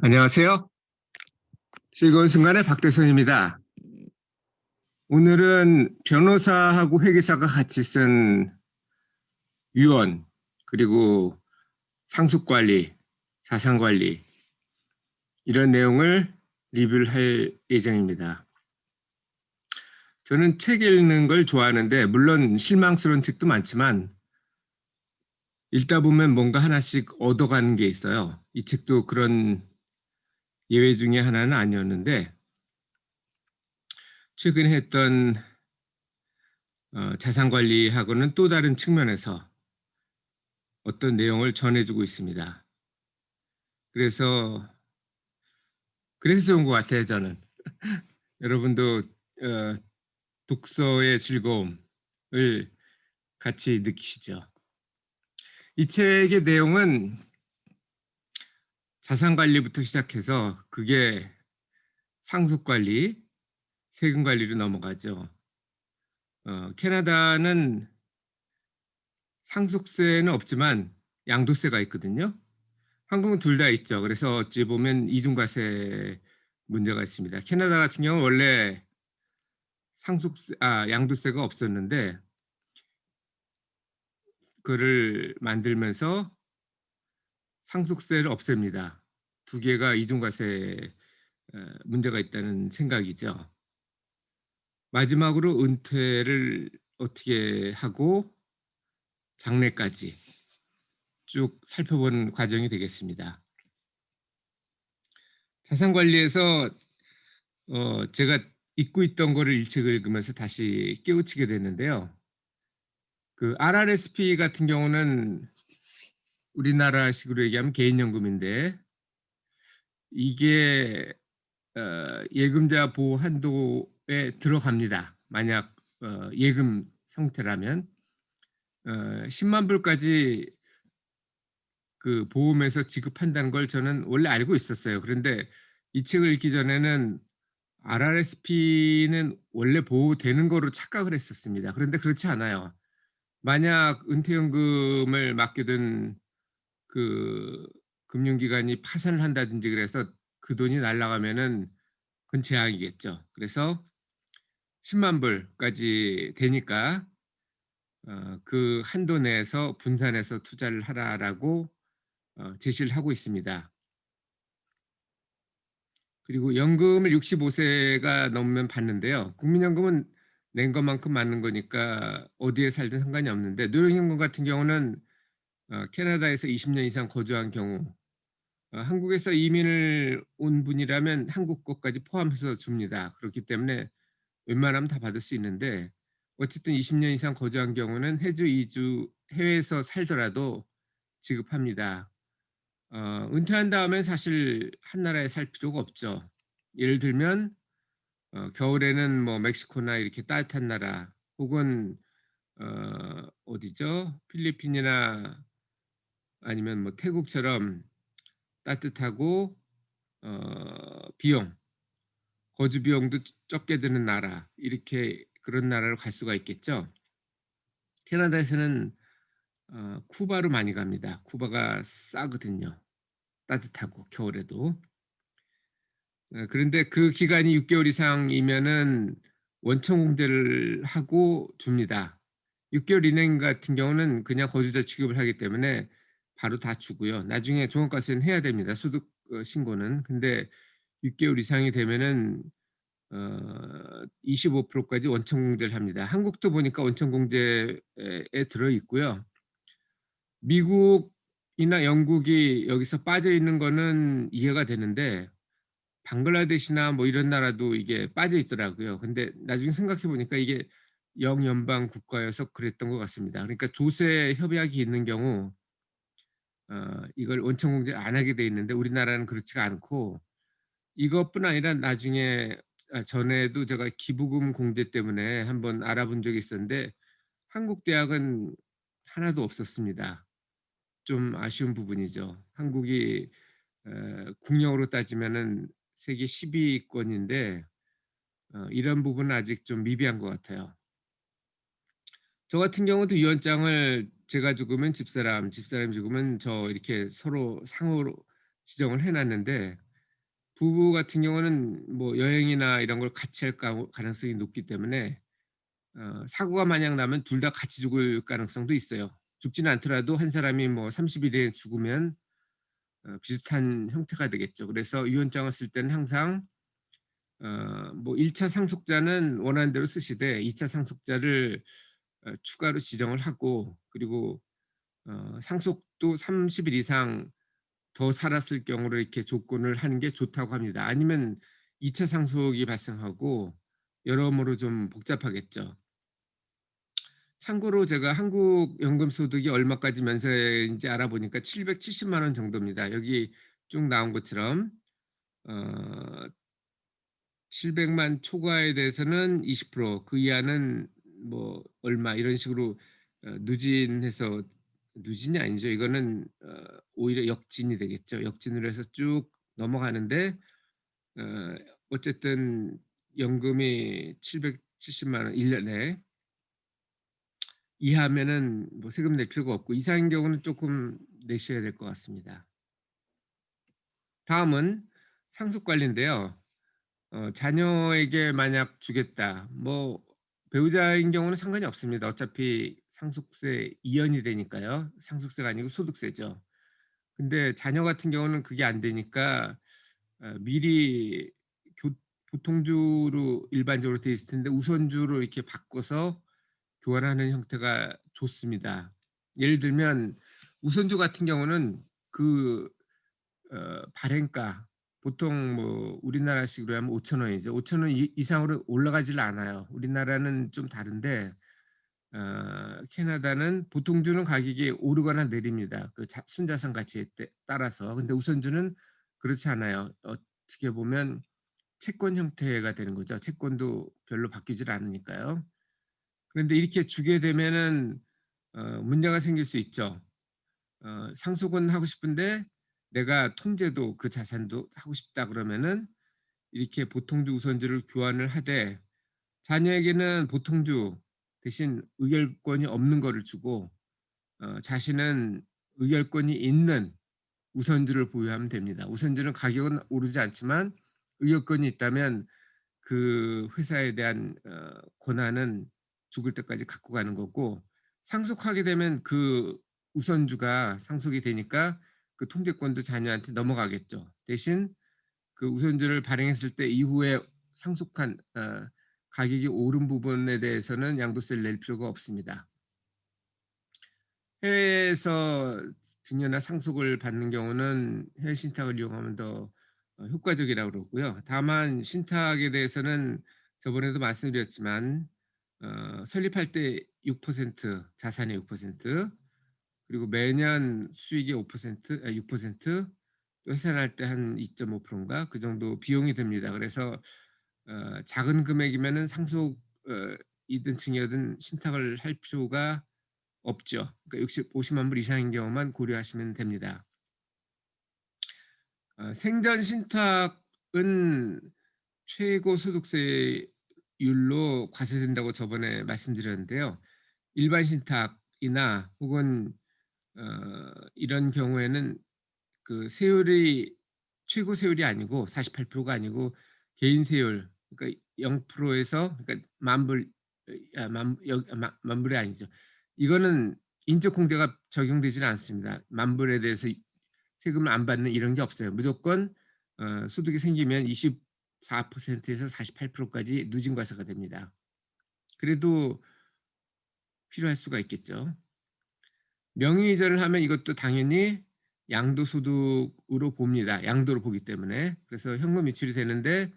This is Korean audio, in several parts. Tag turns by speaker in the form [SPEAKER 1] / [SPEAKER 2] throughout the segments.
[SPEAKER 1] 안녕하세요. 즐거운 순간의 박대선입니다. 오늘은 변호사하고 회계사가 같이 쓴 유언, 그리고 상속관리, 자산관리 이런 내용을 리뷰를 할 예정입니다. 저는 책 읽는 걸 좋아하는데 물론 실망스러운 책도 많지만 읽다 보면 뭔가 하나씩 얻어가는 게 있어요. 이 책도 그런 예외 중에 하나는 아니었는데 최근에 했던 자산관리하고는 또 다른 측면에서 어떤 내용을 전해주고 있습니다. 그래서 좋은 것 같아요, 저는. 여러분도 독서의 즐거움을 같이 느끼시죠. 이 책의 내용은 자산관리부터 시작해서 그게 상속관리, 세금관리로 넘어가죠. 캐나다는 상속세는 없지만 양도세가 있거든요. 한국은 둘 다 있죠. 그래서 어찌 보면 이중과세 문제가 있습니다. 캐나다 같은 경우는 원래 양도세가 없었는데 그를 만들면서 상속세를 없앱니다. 두 개가 이중과세 문제가 있다는 생각이죠. 마지막으로 은퇴를 어떻게 하고 장래까지 쭉 살펴보는 과정이 되겠습니다. 자산관리에서 제가 잊고 있던 거를 이 책을 읽으면서 다시 깨우치게 됐는데요. 그 RRSP 같은 경우는 우리나라식으로 얘기하면 개인연금인데 이게 예금자 보호 한도에 들어갑니다. 만약 예금 상태라면 10만 불까지 그 보험에서 지급한다는 걸 저는 원래 알고 있었어요. 그런데 이 책을 읽기 전에는 RRSP는 원래 보호되는 거로 착각을 했었습니다. 그런데 그렇지 않아요. 만약 은퇴연금을 맡겨둔 그 금융기관이 파산을 한다든지 그래서 그 돈이 날아가면은 그건 재앙이겠죠. 그래서 10만 불까지 되니까 그 한도 내에서 분산해서 투자를 하라라고 제시를 하고 있습니다. 그리고 연금을 65세가 넘으면 받는데요. 국민연금은 낸 것만큼 맞는 거니까 어디에 살든 상관이 없는데 노령연금 같은 경우는 캐나다에서 20년 이상 거주한 경우 한국에서 이민을 온 분이라면 한국 것까지 포함해서 줍니다. 그렇기 때문에 웬만하면 다 받을 수 있는데 어쨌든 20년 이상 거주한 경우는 해주, 이주, 해외에서 살더라도 지급합니다. 은퇴한 다음에 사실 한 나라에 살 필요가 없죠. 예를 들면 겨울에는 뭐 멕시코나 이렇게 따뜻한 나라 혹은 어디죠? 필리핀이나 아니면 뭐 태국처럼 따뜻하고 비용, 거주 비용도 적게 드는 나라 이렇게 그런 나라로 갈 수가 있겠죠. 캐나다에서는 쿠바로 많이 갑니다. 쿠바가 싸거든요. 따뜻하고 겨울에도. 그런데 그 기간이 6개월 이상이면은 원천 공제를 하고 줍니다. 6개월 이내 같은 경우는 그냥 거주자 취급을 하기 때문에 바로 다 주고요. 나중에 종합과세는 해야 됩니다. 소득 신고는. 근데 6개월 이상이 되면은 25%까지 원천 공제를 합니다. 한국도 보니까 원천 공제에 들어 있고요. 미국이나 영국이 여기서 빠져 있는 거는 이해가 되는데 방글라데시나 뭐 이런 나라도 이게 빠져 있더라고요. 근데 나중에 생각해 보니까 이게 영연방 국가여서 그랬던 것 같습니다. 그러니까 조세 협약이 있는 경우 이걸 원천 공제 안 하게 돼 있는데 우리나라는 그렇지가 않고 이것뿐 아니라 나중에 전에도 제가 기부금 공제 때문에 한번 알아본 적이 있었는데 한국 대학은 하나도 없었습니다. 좀 아쉬운 부분이죠. 한국이 국력으로 따지면은 세계 10위권인데 이런 부분은 아직 좀 미비한 것 같아요. 저 같은 경우도 유언장을 제가 죽으면 집사람, 집사람이 죽으면 저 이렇게 서로 상호로 지정을 해놨는데 부부 같은 경우는 뭐 여행이나 이런 걸 같이 할 가능성이 높기 때문에 사고가 만약 나면 둘 다 같이 죽을 가능성도 있어요. 죽지는 않더라도 한 사람이 뭐 30일 일에 죽으면 비슷한 형태가 되겠죠. 그래서 유언장을 쓸 때는 항상 뭐 1차 상속자는 원하는 대로 쓰시되 2차 상속자를 추가로 지정을 하고, 그리고 상속도 30일 이상 더 살았을 경우로 이렇게 조건을 하는 게 좋다고 합니다. 아니면 2차 상속이 발생하고 여러모로 좀 복잡하겠죠. 참고로 제가 한국 연금 소득이 얼마까지 면세인지 알아보니까 770만 원 정도입니다. 여기 쭉 나온 것처럼 어 700만 초과에 대해서는 20%, 그 이하는 뭐 얼마 이런 식으로 누진해서, 누진이 아니죠. 이거는 오히려 역진이 되겠죠. 역진으로 해서 쭉 넘어가는데 어 어쨌든 연금이 770만 원 1 년에 이하면은 뭐 세금 낼 필요가 없고, 이상인 경우는 쪼끔 내셔야 될 것 같습니다. 다음은 상속 관리인데요. 자녀에게 만약 주겠다, 뭐 배우자인 경우는 상관이 없습니다. 어차피 상속세 이연이 되니까요. 상속세가 아니고 소득세죠. 근데 자녀 같은 경우는 그게 안 되니까 미리 교 보통주로 일반적으로 돼 있을 텐데 우선주로 이렇게 바꿔서 교환하는 형태가 좋습니다. 예를 들면 우선주 같은 경우는 그 발행가, 보통 뭐 우리나라식으로 하면 5천 원이죠. 5천 원 이상으로 올라가질 않아요. 우리나라는 좀 다른데 캐나다는 보통주는 가격이 오르거나 내립니다. 그 순자산 가치에 따라서. 근데 우선주는 그렇지 않아요. 어떻게 보면 채권 형태가 되는 거죠. 채권도 별로 바뀌질 않으니까요. 그런데 이렇게 주게 되면은 문제가 생길 수 있죠. 상속은 하고 싶은데 내가 통제도 그 자산도 하고 싶다 그러면은 이렇게 보통주 우선주를 교환을 하되, 자녀에게는 보통주 대신 의결권이 없는 거를 주고 자신은 의결권이 있는 우선주를 보유하면 됩니다. 우선주는 가격은 오르지 않지만 의결권이 있다면 그 회사에 대한 권한은 죽을 때까지 갖고 가는 거고, 상속하게 되면 그 우선주가 상속이 되니까 그 통제권도 자녀한테 넘어가겠죠. 대신 그 우선주를 발행했을 때 이후에 상속한 가격이 오른 부분에 대해서는 양도세를 낼 필요가 없습니다. 해외에서 증여나 상속을 받는 경우는 해외 신탁을 이용하면 더 효과적이라고 그러고요. 다만 신탁에 대해서는 저번에도 말씀드렸지만 설립할 때 6%, 자산의 6%, 그리고 매년 수익의 6%, 또 해산할 때 한 2.5%인가 그 정도 비용이 듭니다. 그래서 작은 금액이면은 상속 이든 증여든 신탁을 할 필요가 없죠. 그러니까 50만 불 이상인 경우만 고려하시면 됩니다. 생전 신탁은 최고 소득세율로 과세된다고 저번에 말씀드렸는데요. 일반 신탁이나 혹은 이런 경우에는 그 세율이 최고 세율이 아니고 48%가 아니고 개인 세율, 그러니까 0% 에서, 그러니까 만 불, 만 불이 아니죠. 이거는 인적 공제가 적용되지는 않습니다. 만 불에 대해서 세금을 안 받는 이런 게 없어요. 무조건 소득이 생기면 24%에서 48%까지 누진과세가 됩니다. 그래도 필요할 수가 있겠죠. 명의 이전을 하면 이것도 당연히 양도소득으로 봅니다. 양도로 보기 때문에. 그래서 현금 유출이 되는데,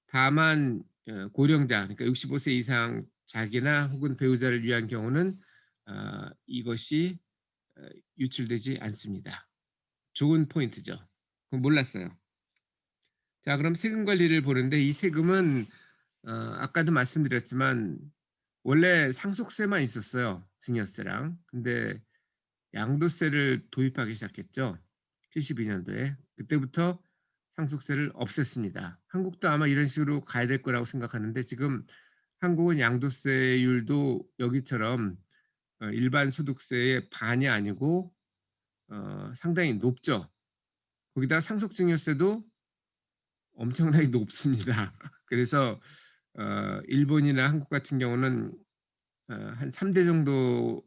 [SPEAKER 1] 다만 고령자, 그러니까 65세 이상 자기나 혹은 배우자를 위한 경우는 이것이 어 유출되지 않습니다. 좋은 포인트죠. 그건 몰랐어요. 자, 그럼 세금 관리를 보는데, 이 세금은 아까도 말씀드렸지만 원래 상속세만 있었어요, 증여세랑. 근데 양도세를 도입하기 시작했죠. 72년도에. 그때부터 상속세를 없앴습니다. 한국도 아마 이런 식으로 가야 될 거라고 생각하는데, 지금 한국은 양도세율도 여기처럼 일반 소득세의 반이 아니고 상당히 높죠. 거기다 상속증여세도 엄청나게 높습니다. 그래서 일본이나 한국 같은 경우는 한 3대 정도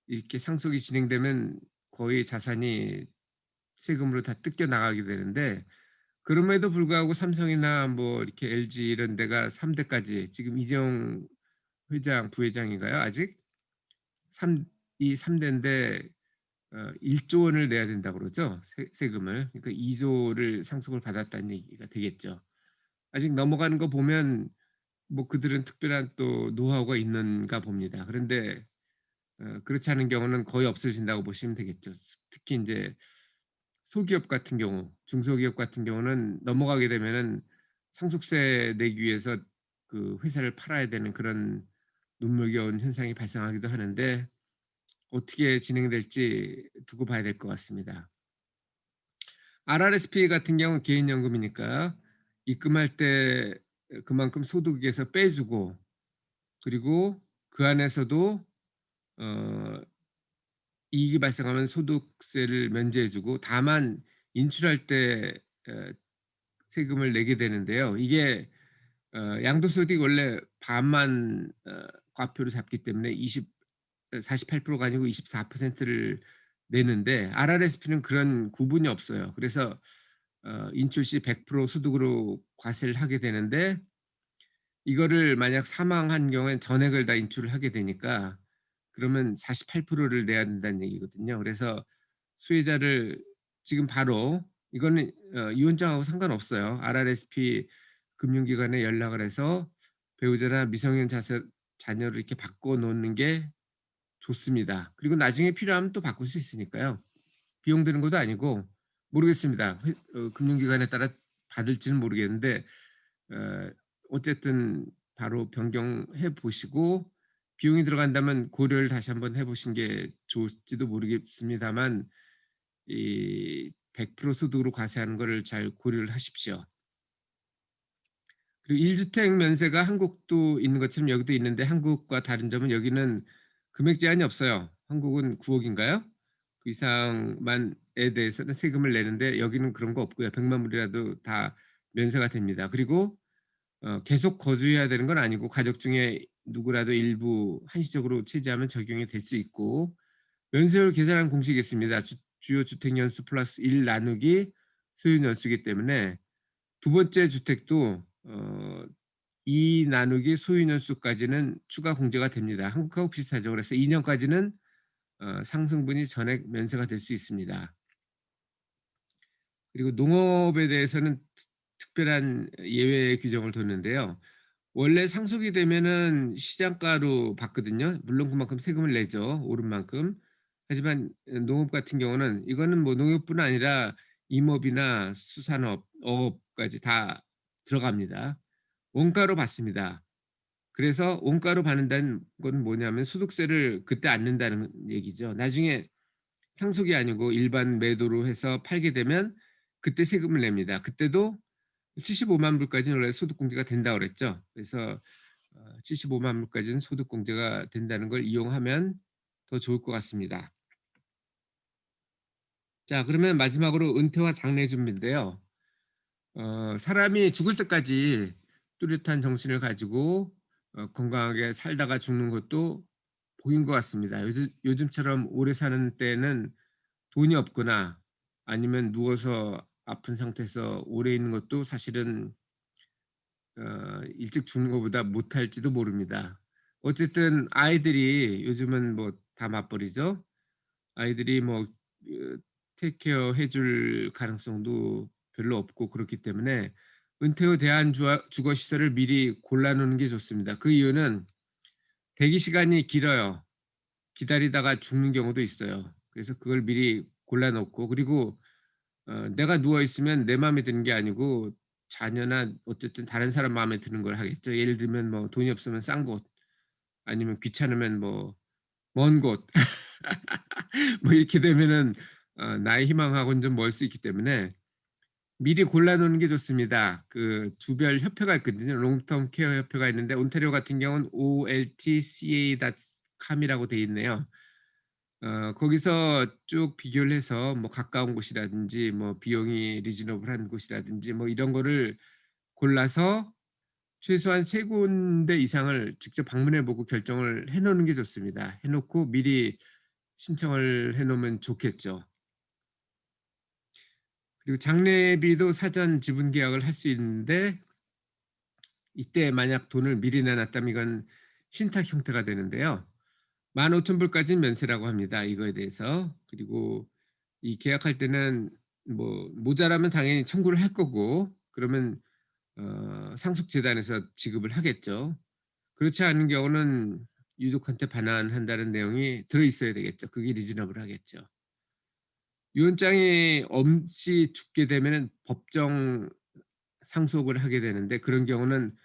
[SPEAKER 1] 이렇게 상속이 진행되면 거의 자산이 세금으로 다 뜯겨 나가게 되는데, 그럼에도 불구하고 삼성이나 뭐 이렇게 LG 이런 데가 3 대까지, 지금 이재용 회장, 부회장인가요 아직? 삼 이 3 대인데 1조 원을 내야 된다고 그러죠, 세금을. 그러니까 2 조를 상속을 받았다는 얘기가 되겠죠. 아직 넘어가는 거 보면 뭐 그들은 특별한 또 노하우가 있는가 봅니다. 그런데 그렇지 않은 경우는 거의 없어진다고 보시면 되겠죠. 특히 인제 소기업 같은 경우, 중소기업 같은 경우는 넘어가게 되면은 상속세 내기 위해서 그 회사를 팔아야 되는 그런 눈물겨운 현상이 발생하기도 하는데, 어떻게 진행될지 두고 봐야 될 것 같습니다. RRSP 같은 경우는 개인연금이니까 입금할 때 그만큼 소득에서 빼주고, 그리고 그 안에서도 어 이익이 발생하면 소득세를 면제해 주고, 다만 인출할 때 어 세금을 내게 되는데요. 이게 양도소득이 원래 반만 과표로 잡기 때문에 48%가 아니고 24%를 내는데, RRSP는 그런 구분이 없어요. 그래서 인출 시 100% 소득으로 과세를 하게 되는데, 이거를 만약 사망한 경우엔 전액을 다 인출을 하게 되니까 그러면 48%를 내야 된다는 얘기거든요. 그래서 수혜자를 지금 바로, 이거는 유언장하고 상관없어요. RRSP 금융기관에 연락을 해서 배우자나 미성년 자녀를 이렇게 바꿔 놓는 게 좋습니다. 그리고 나중에 필요하면 또 바꿀 수 있으니까요. 비용 드는 것도 아니고, 모르겠습니다. 금융기관에 따라 받을지는 모르겠는데 어 어쨌든 바로 변경해 보시고, 비용이 들어간다면 고려를 다시 한번 해 보신 게 좋을지도 모르겠습니다만, 이 100% 소득으로 과세하는 거를 잘 고려를 하십시오. 그리고 1 주택 면세가 한국도 있는 것처럼 여기도 있는데, 한국과 다른 점은 여기는 금액 제한이 없어요. 한국은 9 억인가요? 그 이상만에 대해서는 세금을 내는데, 여기는 그런 거 없고요. 1 0 0만 불이라도 다 면세가 됩니다. 그리고 계속 거주해야 되는 건 아니고, 가족 중에 누구라도 일부 한시적으로 체지하면 적용이 될 수 있고, 연세율 계산한 공식이 있습니다. 주요 주택 연수 플러스 1 나누기 소유 연수이기 때문에 두 번째 주택도 2 나누기 소유 년수까지는 추가 공제가 됩니다. 한국하고 비슷하죠. 그래서 2 년까지는 상승분이 전액 면세가 될 수 있습니다. 그리고 농업에 대해서는 특별한 예외 규정을 뒀는데요. 원래 상속이 되면은 시장가로 받거든요. 물론 그만큼 세금을 내죠, 오른 만큼. 하지만 농업 같은 경우는, 이거는 뭐 농업뿐 아니라 임업이나 수산업, 어업까지 다 들어갑니다. 원가로 받습니다. 그래서 원가로 받는다는 건 뭐냐면 소득세를 그때 안 낸다는 얘기죠. 나중에 상속이 아니고 일반 매도로 해서 팔게 되면 그때 세금을 냅니다. 그때도 75만 불까지는 원래 소득공제가 된다고 그랬죠. 그래서 75만 불까지는 소득공제가 된다는 걸 이용하면 더 좋을 것 같습니다. 자, 그러면 마지막으로 은퇴와 장래 준비인데요. 사람이 죽을 때까지 뚜렷한 정신을 가지고 건강하게 살다가 죽는 것도 복인 것 같습니다. 요즘처럼 오래 사는 때는 돈이 없거나 아니면 누워서 아픈 상태에서 오래 있는 것도 사실은 일찍 죽는 것보다 못할지도 모릅니다. 어쨌든 아이들이 요즘은 뭐 다 맞벌이죠. 아이들이 뭐 테이크케어 해줄 가능성도 별로 없고, 그렇기 때문에 은퇴 후 대한 주거 시설을 미리 골라 놓는 게 좋습니다. 그 이유는 대기 시간이 길어요. 기다리다가 죽는 경우도 있어요. 그래서 그걸 미리 골라 놓고, 그리고 내가 누워 있으면 내 마음에 드는 게 아니고 자녀나 어쨌든 다른 사람 마음에 드는 걸 하겠죠. 예를 들면 뭐 돈이 없으면 싼 곳, 아니면 귀찮으면 뭐 먼 곳. 뭐 이렇게 되면은 나의 희망하고는 좀 멀 수 있기 때문에 미리 골라 놓는 게 좋습니다. 그 주별 협회가 있거든요. 롱텀 케어 협회가 있는데, 온타리오 같은 경우는 oltca.com이라고 돼 있네요. 거기서 쭉 비교를 해서 뭐 가까운 곳이라든지 뭐 비용이 리즈너블한 곳이라든지 뭐 이런 거를 골라서 최소한 3 군데 이상을 직접 방문해 보고 결정을 해 놓는 게 좋습니다. 해 놓고 미리 신청을 해 놓으면 좋겠죠. 그리고 장례비도 사전 지분 계약을 할 수 있는데 이때 만약 돈을 미리 내 놨다면 이건 신탁 형태가 되는데요. 15,000 불까지는 면세라고 합니다, 이거에 대해서. 그리고 이 계약할 때는 뭐 모자라면 당연히 청구를 할 거고 그러면 상속재단에서 지급을 하겠죠. 그렇지 않은 경우는 유족한테 반환한다는 내용이 들어 있어야 되겠죠. 그게 리즈너블하겠죠. 유언장이 없이 죽게 되면은 법정 상속을 하게 되는데 그런 경우는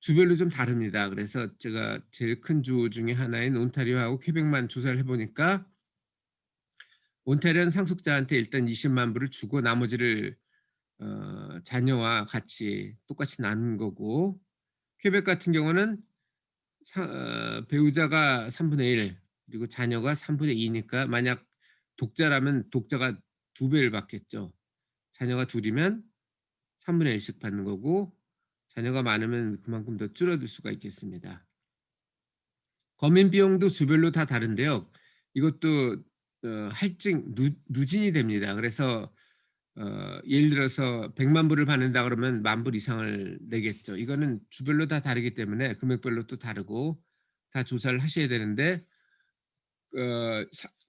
[SPEAKER 1] 주별로 좀 다릅니다. 그래서 제가 제일 큰 주 중에 하나인 온타리오하고 퀘벡만 조사를 해 보니까 온타리오는 상속자한테 일단 200,000 불을 주고 나머지를 자녀와 같이 똑같이 나눈 거고 퀘벡 같은 경우는 배우자가 3분의 1 그리고 자녀가 3분의 2 니까 만약 독자라면 독자가 2 배를 받겠죠. 자녀가 둘 이면 3분의 1 씩 받는 거고 자녀가 많으면 그만큼 더 줄어들 수가 있겠습니다. 검인 비용도 주별로 다 다른데요. 이것도 할증 누진이 됩니다. 그래서 예를 들어서 1,000,000 불을 받는다 그러면 10,000 불 이상을 내겠죠. 이거는 주별로 다 다르기 때문에 금액별로 또 다르고 다 조사를 하셔야 되는데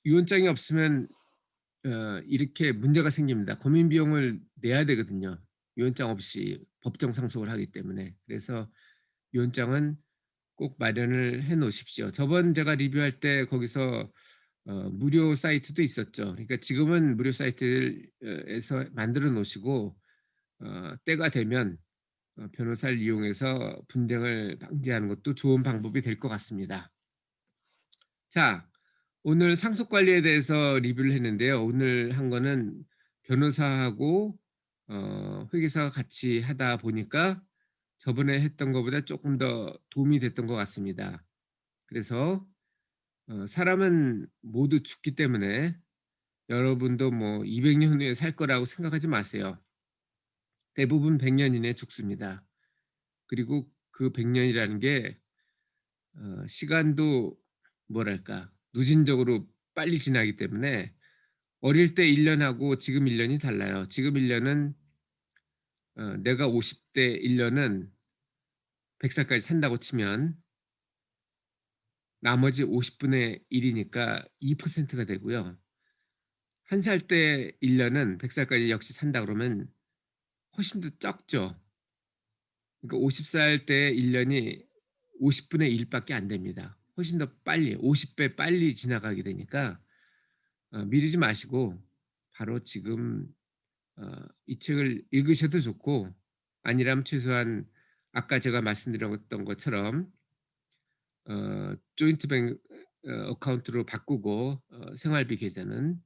[SPEAKER 1] 유언장이 없으면 이렇게 문제가 생깁니다. 검인 비용을 내야 되거든요. 유언장 없이 법정 상속을 하기 때문에. 그래서 유언장은 꼭 마련을 해 놓으십시오. 저번 제가 리뷰할 때 거기서 무료 사이트도 있었죠. 그러니까 지금은 무료 사이트를 에서 만들어 놓으시고 때가 되면 변호사를 이용해서 분쟁을 방지하는 것도 좋은 방법이 될 것 같습니다. 자, 오늘 상속 관리에 대해서 리뷰를 했는데요. 오늘 한 거는 변호사하고 회계사가 같이 하다 보니까 저번에 했던 것보다 조금 더 도움이 됐던 것 같습니다. 그래서 사람은 모두 죽기 때문에 여러분도 뭐 200년 후에 살 거라고 생각하지 마세요. 대부분 100년 이내에 죽습니다. 그리고 그 100년이라는 게 시간도 뭐랄까 누진적으로 빨리 지나기 때문에 어릴 때 1년하고 지금 1년이 달라요. 지금 1년은 내가 50대 1년은 100살까지 산다고 치면 나머지 50분의 1이니까 2%가 되고요. 1살 때 1년은 100살까지 역시 산다 그러면 훨씬 더 적죠. 그러니까 50살 때 1년이 50분의 1 밖에 안 됩니다. 훨씬 더 빨리 50배 빨리 지나가게 되니까 미루지 마시고 바로 지금 이 책을 읽으셔도 좋고 아니라면 최소한 아까 제가 말씀드렸던 것처럼 조인트 뱅 어카운트로 바꾸고 생활비 계좌는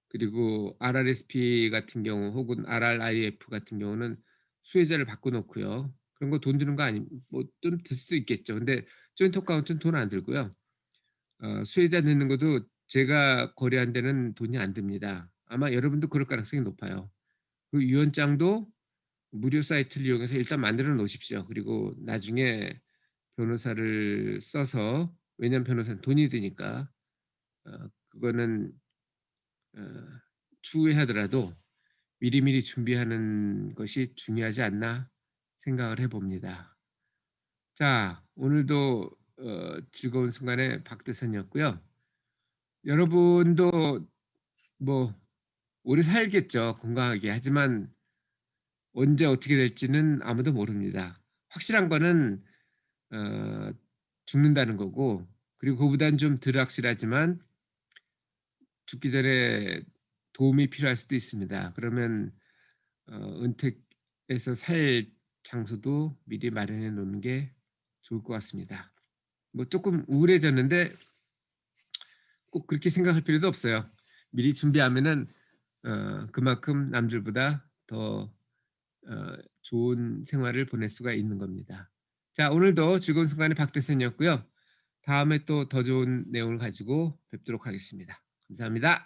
[SPEAKER 1] 그리고 RRSP 같은 경우 혹은 RRIF 같은 경우는 수혜자를 바꿔 놓고요. 그런 거 돈 드는 거 아니 뭐 좀 들 수도 있겠죠. 근데 조인트 어카운트는 돈 안 들고요. 수혜자 넣는 것도 제가 거래한 데는 돈이 안 듭니다. 아마 여러분도 그럴 가능성이 높아요. 그 유언장도 무료 사이트를 이용해서 일단 만들어 놓으십시오. 그리고 나중에 변호사를 써서 왜냐하면 변호사는 돈이 드니까 그거는 어 추후에 하더라도 미리미리 준비하는 것이 중요하지 않나 생각을 해 봅니다. 자, 오늘도 즐거운 순간의 박대선이었고요. 여러분도 뭐 오래 살겠죠, 건강하게. 하지만 언제 어떻게 될지는 아무도 모릅니다. 확실한 거는 어 죽는다는 거고 그리고 그보다는 좀 덜 확실하지만 죽기 전에 도움이 필요할 수도 있습니다. 그러면 은퇴해서 살 장소도 미리 마련해 놓는 게 좋을 것 같습니다. 뭐 조금 우울해졌는데 꼭 그렇게 생각할 필요도 없어요. 미리 준비하면은 그만큼 남들보다 더 좋은 생활을 보낼 수가 있는 겁니다. 자, 오늘도 즐거운 순간의 박대선이었고요. 다음에 또 더 좋은 내용을 가지고 뵙도록 하겠습니다. 감사합니다.